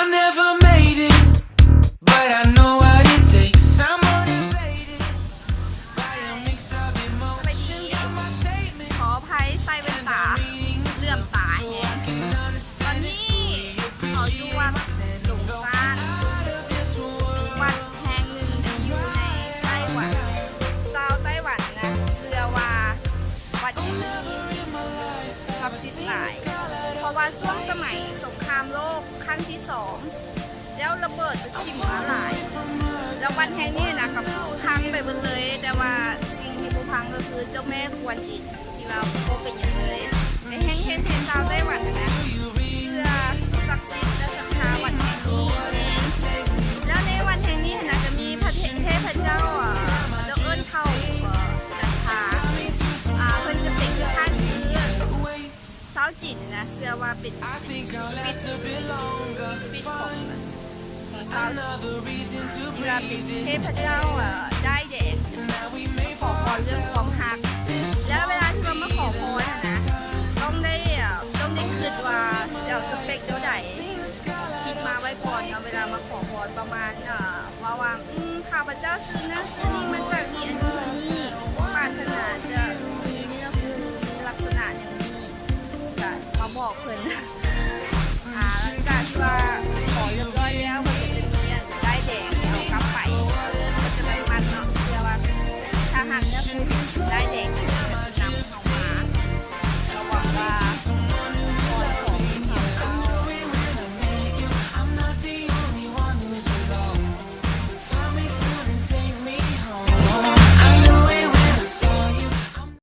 never made it, but I know what it takes. I'm motivated by a mix of ไปชื่อ emotions. ขออภัยใส่แว่นตาเลื่อมตาแฮงตอนนี้เขาอยู่วัดหลงซานเป็นวัดแห่งหนึ่งที่อยู่ในไต้หวันชาวไต้หวันนะเชื่อว่าวัดแห่งนี้ศักดิ์สิทธิ์หลาย เพราะว่าช่วงสมัยสงครามโลกครั้งที่2แล้วระเบิดจะทิ่มมาหลาย แล้ววัดแห่งนี้นะกับพังไปหมดเลย แต่ว่าสิ่งที่ผู้พังก็คือเจ้าแม่กวนอิมที่เราพบกันอย่างเลยในแห่งชาวไต้หวันนะเชื่อศักดิ์สิทธิ์และศรัทธาวัดแห่งนี้แล้วในวัดแห่งนี้นะจะมีพระเทพเจ้าเจ้าเอิ้นเข้าจันทราเพิ่นจะเป็นท่านคือสาวจินนะเชื่อว่าเป็นปิดของสาวจินที่ว่าเป็นเทพเจ้าได้แดงขอพรเรื่องความรักแล้วเวลาที่เรามาขอพรนะต้องได้คิดว่าจะเอาสเปคเท่าไหร่คิดมาไว้ก่อนเนาะเวลามาขอพรประมาณว่าข้าพเจ้าซื้อนะซื้อนี้มาจากนี้อันนี้ปรารถนาจะมีเนื้อคู่มีลักษณะอย่างนี้ก็มาบอกเพิ่น